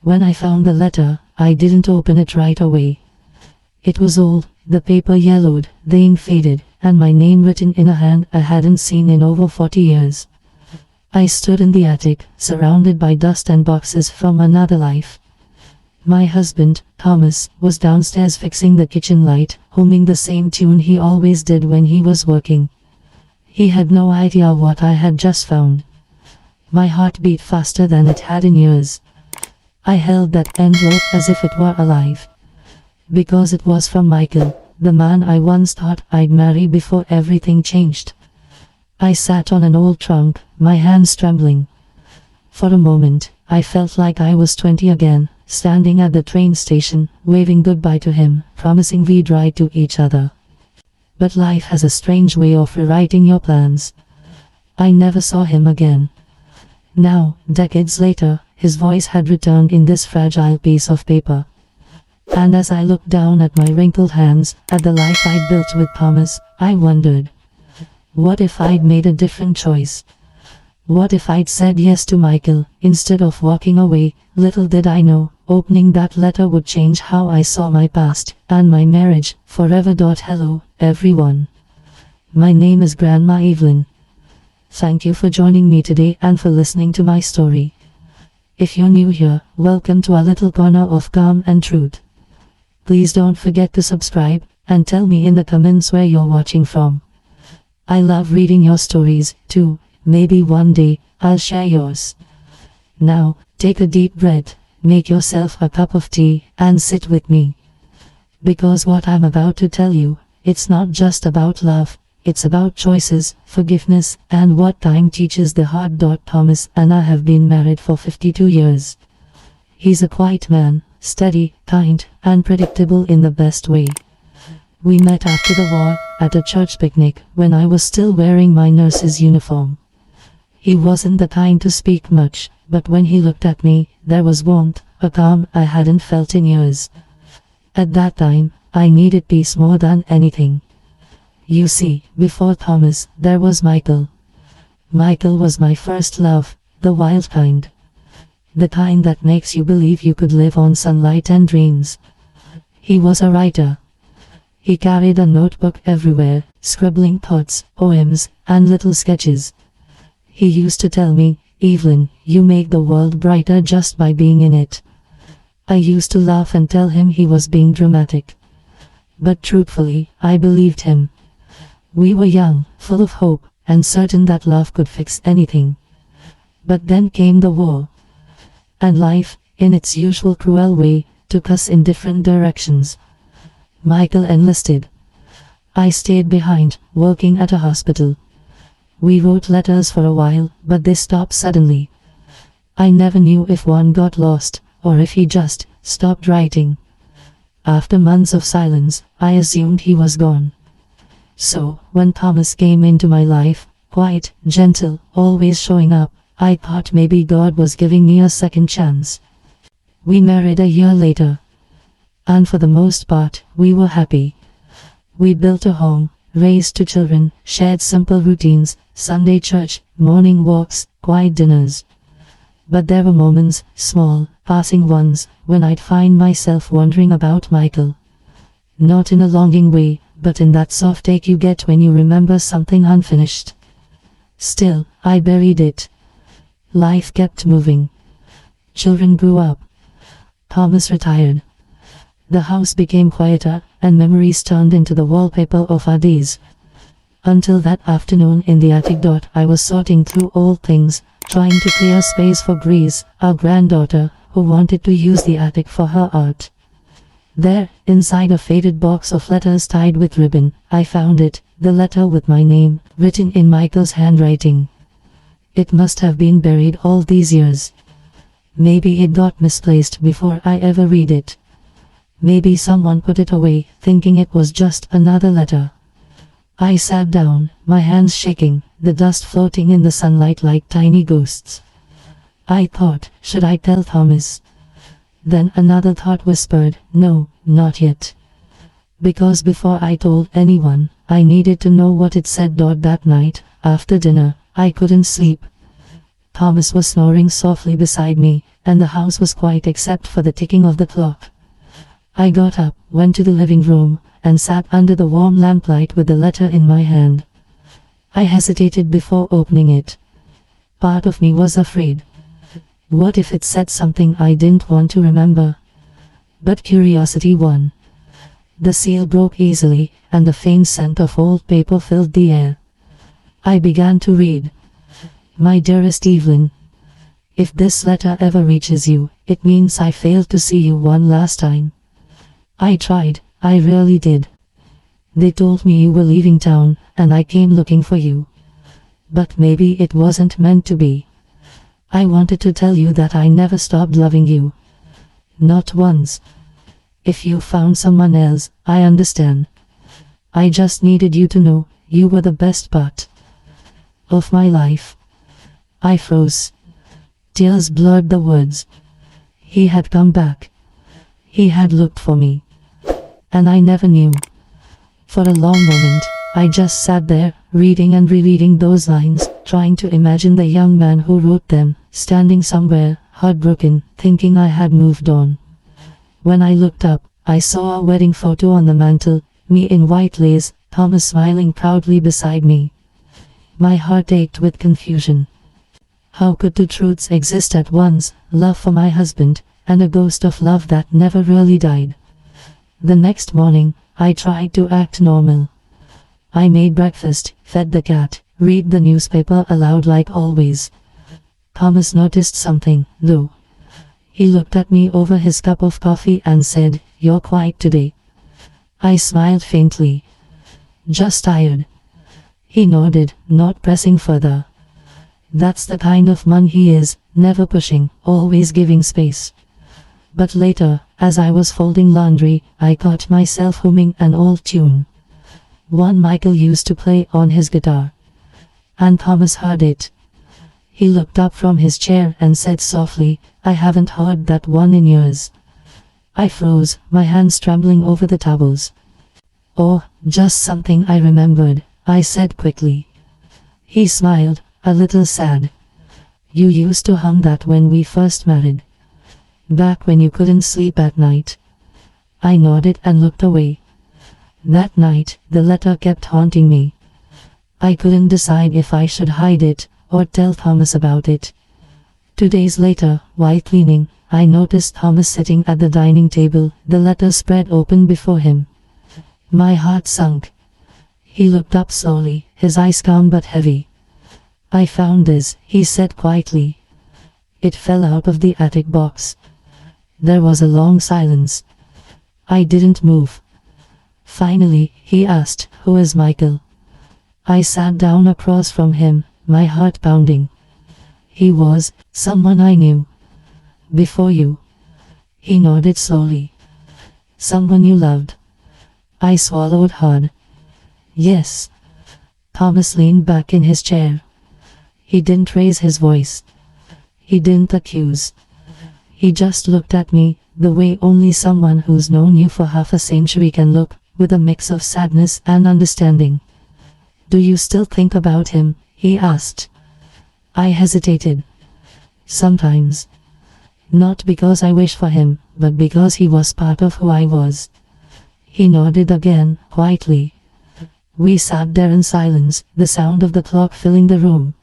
When I found the letter, I didn't open it right away. It was old, the paper yellowed, the ink faded, and my name written in a hand I hadn't seen in over 40 years. I stood in the attic, surrounded by dust and boxes from another life. My husband, Thomas, was downstairs fixing the kitchen light, humming the same tune he always did when he was working. He had no idea what I had just found. My heart beat faster than it had in years. I held that envelope as if it were alive. Because it was from Michael, the man I once thought I'd marry before everything changed. I sat on an old trunk, my hands trembling. For a moment, I felt like I was 20 again, standing at the train station, waving goodbye to him, promising we'd ride to each other. But life has a strange way of rewriting your plans. I never saw him again. Now, decades later, his voice had returned in this fragile piece of paper. And as I looked down at my wrinkled hands, at the life I'd built with Thomas, I wondered, what if I'd made a different choice? What if I'd said yes to Michael, instead of walking away? Little did I know, opening that letter would change how I saw my past, and my marriage, forever. Hello, everyone. My name is Grandma Evelyn. Thank you for joining me today and for listening to my story. If you're new here, welcome to our little corner of calm and truth. Please don't forget to subscribe, and tell me in the comments where you're watching from. I love reading your stories, too. Maybe one day, I'll share yours. Now, take a deep breath, make yourself a cup of tea, and sit with me. Because what I'm about to tell you, it's not just about love, it's about choices, forgiveness, and what time teaches the heart. Thomas and I have been married for 52 years. He's a quiet man, steady, kind, and predictable in the best way. We met after the war, at a church picnic, when I was still wearing my nurse's uniform. He wasn't the kind to speak much, but when he looked at me, there was warmth, a calm I hadn't felt in years. At that time, I needed peace more than anything. You see, before Thomas, there was Michael. Michael was my first love, the wild kind. The kind that makes you believe you could live on sunlight and dreams. He was a writer. He carried a notebook everywhere, scribbling thoughts, poems, and little sketches. He used to tell me, Evelyn, you make the world brighter just by being in it. I used to laugh and tell him he was being dramatic. But truthfully, I believed him. We were young, full of hope, and certain that love could fix anything. But then came the war. And life, in its usual cruel way, took us in different directions. Michael enlisted. I stayed behind, working at a hospital. We wrote letters for a while, but they stopped suddenly. I never knew if one got lost, or if he just stopped writing. After months of silence, I assumed he was gone. So, when Thomas came into my life, quiet, gentle, always showing up, I thought maybe God was giving me a second chance. We married a year later. And for the most part, we were happy. We built a home, raised 2 children, shared simple routines, Sunday church, morning walks, quiet dinners. But there were moments, small, passing ones, when I'd find myself wondering about Michael. Not in a longing way, but in that soft ache you get when you remember something unfinished. Still, I buried it. Life kept moving. Children grew up. Thomas retired. The house became quieter, and memories turned into the wallpaper of our days. Until that afternoon in the attic. I was sorting through old things, trying to clear space for Grace, our granddaughter, who wanted to use the attic for her art. There, inside a faded box of letters tied with ribbon, I found it, the letter with my name, written in Michael's handwriting. It must have been buried all these years. Maybe it got misplaced before I ever read it. Maybe someone put it away, thinking it was just another letter. I sat down, my hands shaking, the dust floating in the sunlight like tiny ghosts. I thought, should I tell Thomas? Then another thought whispered, no, not yet. Because before I told anyone, I needed to know what it said. That night, after dinner, I couldn't sleep. Thomas was snoring softly beside me, and the house was quiet except for the ticking of the clock. I got up, went to the living room, and sat under the warm lamplight with the letter in my hand. I hesitated before opening it. Part of me was afraid. What if it said something I didn't want to remember? But curiosity won. The seal broke easily, and the faint scent of old paper filled the air. I began to read. My dearest Evelyn, if this letter ever reaches you, it means I failed to see you one last time. I tried, I really did. They told me you were leaving town, and I came looking for you. But maybe it wasn't meant to be. I wanted to tell you that I never stopped loving you. Not once. If you found someone else, I understand. I just needed you to know you were the best part of my life. I froze. Tears blurred the words. He had come back. He had looked for me. And I never knew. For a long moment, I just sat there, reading and rereading those lines, trying to imagine the young man who wrote them, standing somewhere, heartbroken, thinking I had moved on. When I looked up, I saw a wedding photo on the mantel, me in white lace, Thomas smiling proudly beside me. My heart ached with confusion. How could two truths exist at once, love for my husband, and a ghost of love that never really died? The next morning, I tried to act normal. I made breakfast, fed the cat, read the newspaper aloud like always. Thomas noticed something, though. He looked at me over his cup of coffee and said, "You're quiet today." I smiled faintly. "Just tired." He nodded, not pressing further. That's the kind of man he is, never pushing, always giving space. But later, as I was folding laundry, I caught myself humming an old tune. One Michael used to play on his guitar. And Thomas heard it. He looked up from his chair and said softly, "I haven't heard that one in years." I froze, my hands trembling over the towels. "Oh, just something I remembered," I said quickly. He smiled, a little sad. "You used to hum that when we first married. Back when you couldn't sleep at night." I nodded and looked away. That night, the letter kept haunting me. I couldn't decide if I should hide it, or tell Thomas about it. 2 days later, while cleaning, I noticed Thomas sitting at the dining table, the letter spread open before him. My heart sunk. He looked up slowly, his eyes calm but heavy. "I found this," he said quietly. "It fell out of the attic box." There was a long silence. I didn't move. Finally, he asked, "Who is Michael?" I sat down across from him, my heart pounding. "He was someone I knew. Before you." He nodded slowly. "Someone you loved." I swallowed hard. "Yes." Thomas leaned back in his chair. He didn't raise his voice. He didn't accuse. He just looked at me, the way only someone who's known you for half a century can look, with a mix of sadness and understanding. "Do you still think about him?" he asked. I hesitated. "Sometimes. Not because I wish for him, but because he was part of who I was." He nodded again, quietly. We sat there in silence, the sound of the clock filling the room.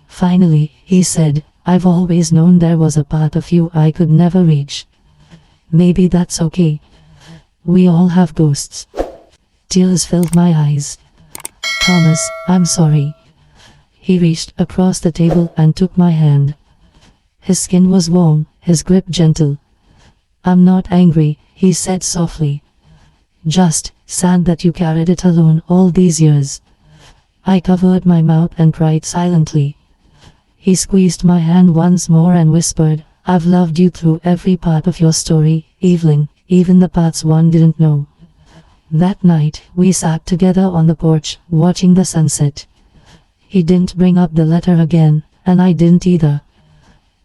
Finally, he said, "I've always known there was a part of you I could never reach. Maybe that's okay. We all have ghosts." Tears filled my eyes. "Thomas, I'm sorry." He reached across the table and took my hand. His skin was warm, his grip gentle. "I'm not angry," he said softly. "Just sad that you carried it alone all these years." I covered my mouth and cried silently. He squeezed my hand once more and whispered, "I've loved you through every part of your story, Evelyn, even the parts one didn't know." That night, we sat together on the porch, watching the sunset. He didn't bring up the letter again, and I didn't either.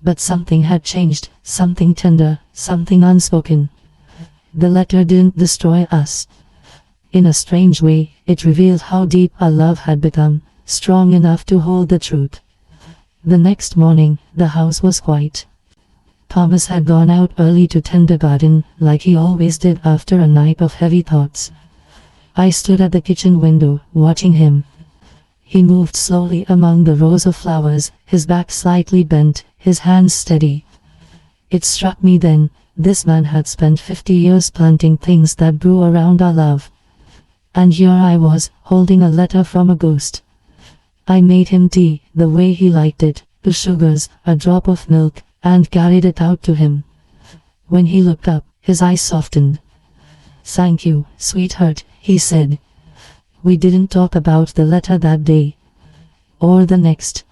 But something had changed, something tender, something unspoken. The letter didn't destroy us. In a strange way, it revealed how deep our love had become, strong enough to hold the truth. The next morning, the house was quiet. Thomas had gone out early to tend the garden, like he always did after a night of heavy thoughts. I stood at the kitchen window, watching him. He moved slowly among the rows of flowers, his back slightly bent, his hands steady. It struck me then, this man had spent 50 years planting things that grew around our love. And here I was, holding a letter from a ghost. I made him tea, the way he liked it, 2 sugars, a drop of milk, and carried it out to him. When he looked up, his eyes softened. "Thank you, sweetheart," he said. We didn't talk about the letter that day, or the next.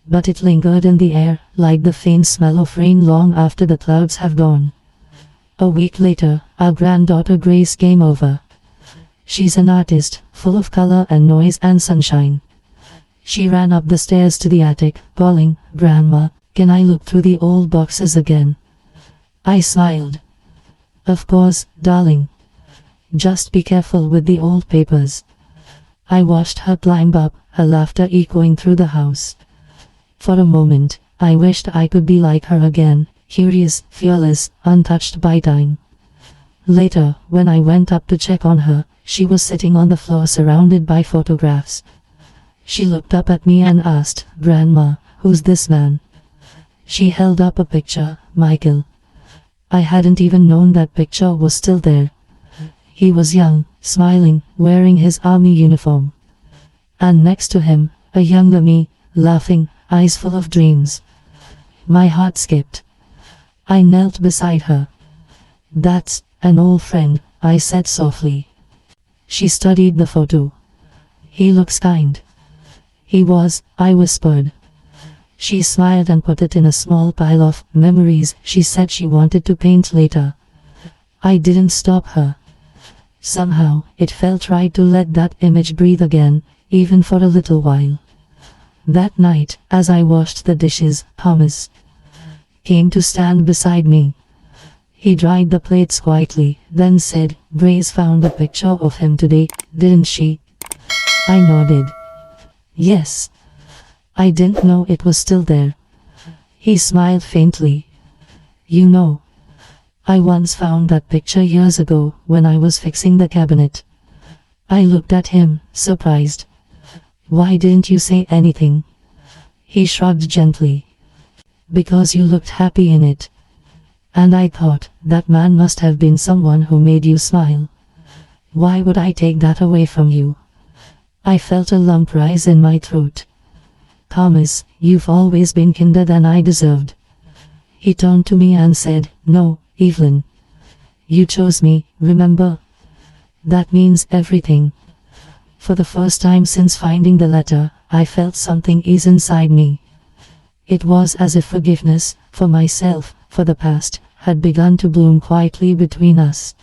But it lingered in the air, like the faint smell of rain long after the clouds have gone. A week later, our granddaughter Grace came over. She's an artist, full of color and noise and sunshine. She ran up the stairs to the attic, calling, "Grandma, can I look through the old boxes again?" I smiled. "Of course, darling. Just be careful with the old papers." I watched her climb up, her laughter echoing through the house. For a moment, I wished I could be like her again, curious, fearless, untouched by time. Later, when I went up to check on her, she was sitting on the floor surrounded by photographs. She looked up at me and asked, "Grandma, who's this man?" She held up a picture, Michael. I hadn't even known that picture was still there. He was young, smiling, wearing his army uniform. And next to him, a younger me, laughing, eyes full of dreams. My heart skipped. I knelt beside her. "That's an old friend," I said softly. She studied the photo. "He looks kind." "He was," I whispered. She smiled and put it in a small pile of memories she said she wanted to paint later. I didn't stop her. Somehow, it felt right to let that image breathe again, even for a little while. That night, as I washed the dishes, Thomas came to stand beside me. He dried the plates quietly, then said, "Grace found a picture of him today, didn't she?" I nodded. "Yes. I didn't know it was still there." He smiled faintly. "You know, I once found that picture years ago when I was fixing the cabinet." I looked at him, surprised. "Why didn't you say anything?" He shrugged gently. "Because you looked happy in it. And I thought, that man must have been someone who made you smile. Why would I take that away from you?" I felt a lump rise in my throat. "Thomas, you've always been kinder than I deserved." He turned to me and said, "No, Evelyn. You chose me, remember? That means everything." For the first time since finding the letter, I felt something ease inside me. It was as if forgiveness, for myself, for the past, had begun to bloom quietly between us.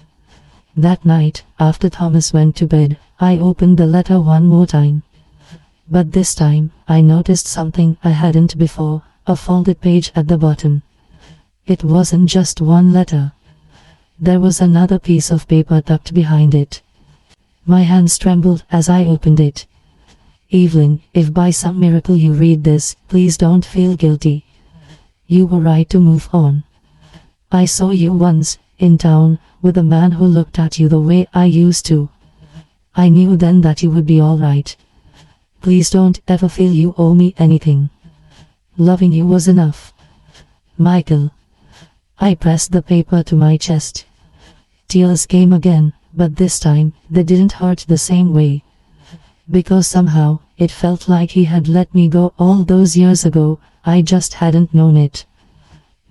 That night, after Thomas went to bed, I opened the letter one more time. But this time, I noticed something I hadn't before, a folded page at the bottom. It wasn't just one letter. There was another piece of paper tucked behind it. My hands trembled as I opened it. "Evelyn, if by some miracle you read this, please don't feel guilty. You were right to move on. I saw you once, in town, with a man who looked at you the way I used to. I knew then that you would be alright. Please don't ever feel you owe me anything. Loving you was enough. Michael." I pressed the paper to my chest. Tears came again, but this time, they didn't hurt the same way. Because somehow, it felt like he had let me go all those years ago, I just hadn't known it.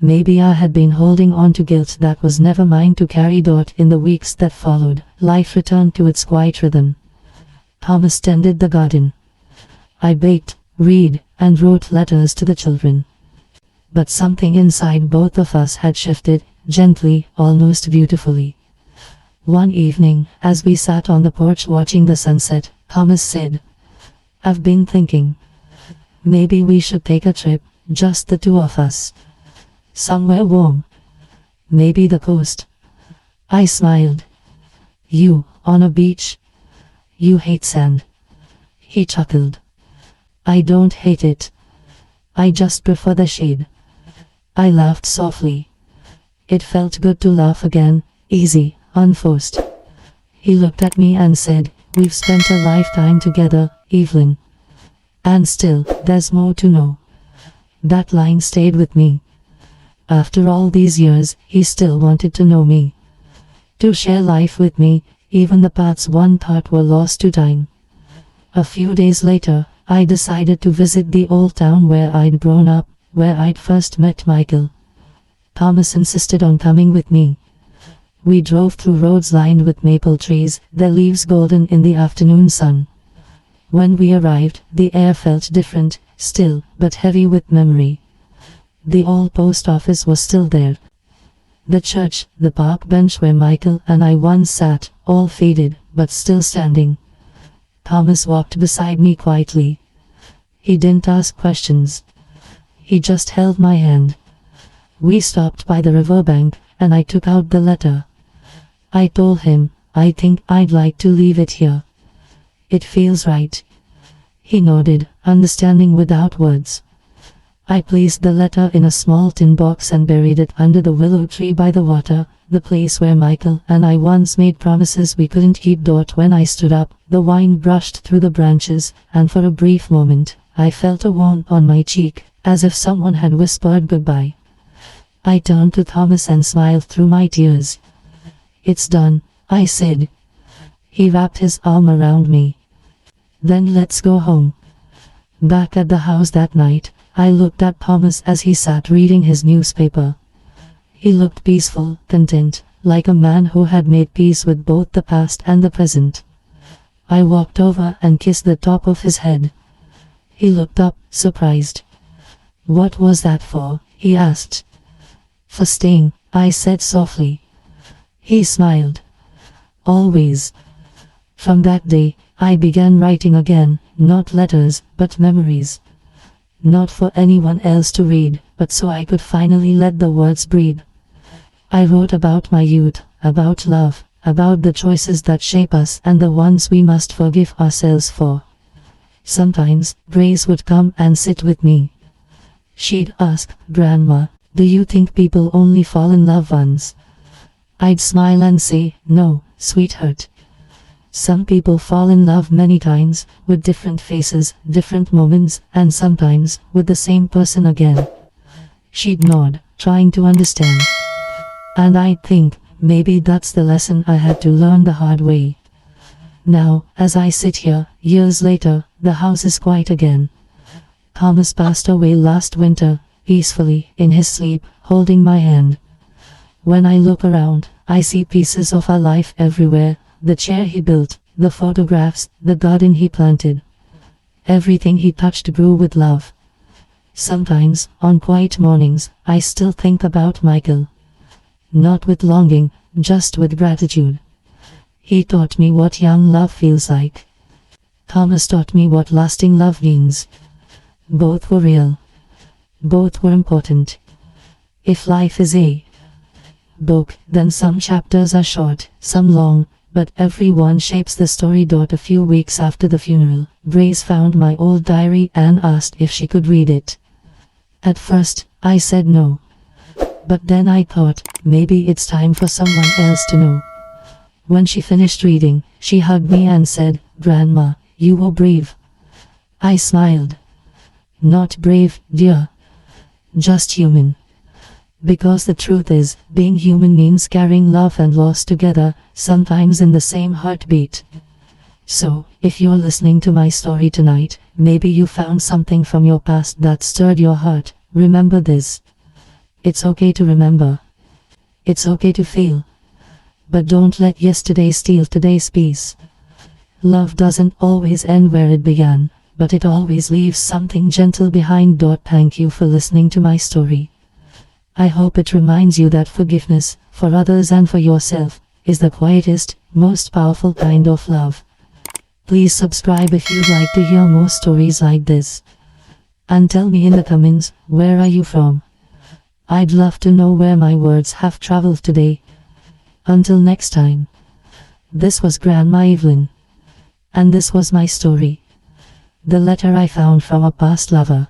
Maybe I had been holding on to guilt that was never mine to carry. In the weeks that followed, life returned to its quiet rhythm. Thomas tended the garden. I baked, read, and wrote letters to the children. But something inside both of us had shifted, gently, almost beautifully. One evening, as we sat on the porch watching the sunset, Thomas said, "I've been thinking. Maybe we should take a trip, just the two of us. Somewhere warm. Maybe the coast." I smiled. "You, on a beach? You hate sand." He chuckled. "I don't hate it. I just prefer the shade." I laughed softly. It felt good to laugh again, easy, unforced. He looked at me and said, "We've spent a lifetime together, Evelyn. And still, there's more to know." That line stayed with me. After all these years, he still wanted to know me. To share life with me, even the parts one thought were lost to time. A few days later, I decided to visit the old town where I'd grown up, where I'd first met Michael. Thomas insisted on coming with me. We drove through roads lined with maple trees, their leaves golden in the afternoon sun. When we arrived, the air felt different, still, but heavy with memory. The old post office was still there. The church, the park bench where Michael and I once sat, all faded, but still standing. Thomas walked beside me quietly. He didn't ask questions. He just held my hand. We stopped by the riverbank, and I took out the letter. I told him, "I think I'd like to leave it here. It feels right." He nodded, understanding without words. I placed the letter in a small tin box and buried it under the willow tree by the water, the place where Michael and I once made promises we couldn't keep. When I stood up, the wind brushed through the branches, and for a brief moment, I felt a warmth on my cheek, as if someone had whispered goodbye. I turned to Thomas and smiled through my tears. "It's done," I said. He wrapped his arm around me. "Then let's go home." Back at the house that night, I looked at Thomas as he sat reading his newspaper. He looked peaceful, content, like a man who had made peace with both the past and the present. I walked over and kissed the top of his head. He looked up, surprised. "What was that for?" he asked. "For staying," I said softly. He smiled. "Always." From that day, I began writing again, not letters, but memories. Not for anyone else to read, but so I could finally let the words breathe. I wrote about my youth, about love, about the choices that shape us and the ones we must forgive ourselves for. Sometimes, Grace would come and sit with me. She'd ask, "Grandma, do you think people only fall in love once?" I'd smile and say, "No, sweetheart. Some people fall in love many times, with different faces, different moments, and sometimes, with the same person again." She'd nod, trying to understand. And I'd think, maybe that's the lesson I had to learn the hard way. Now, as I sit here, years later, the house is quiet again. Thomas passed away last winter, peacefully, in his sleep, holding my hand. When I look around, I see pieces of our life everywhere. The chair he built, the photographs, the garden he planted. Everything he touched grew with love. Sometimes, on quiet mornings, I still think about Michael. Not with longing, just with gratitude. He taught me what young love feels like. Thomas taught me what lasting love means. Both were real. Both were important. If life is a book, then some chapters are short, some long, but every one shapes the story. A few weeks after the funeral, Grace found my old diary and asked if she could read it. At first, I said no. But then I thought, maybe it's time for someone else to know. When she finished reading, she hugged me and said, "Grandma, you were brave." I smiled. "Not brave, dear. Just human." Because the truth is, being human means carrying love and loss together, sometimes in the same heartbeat. So, if you're listening to my story tonight, maybe you found something from your past that stirred your heart. Remember this. It's okay to remember. It's okay to feel. But don't let yesterday steal today's peace. Love doesn't always end where it began, but it always leaves something gentle behind. Thank you for listening to my story. I hope it reminds you that forgiveness, for others and for yourself, is the quietest, most powerful kind of love. Please subscribe if you'd like to hear more stories like this. And tell me in the comments, where are you from? I'd love to know where my words have traveled today. Until next time. This was Grandma Evelyn. And this was my story. The letter I found from a past lover.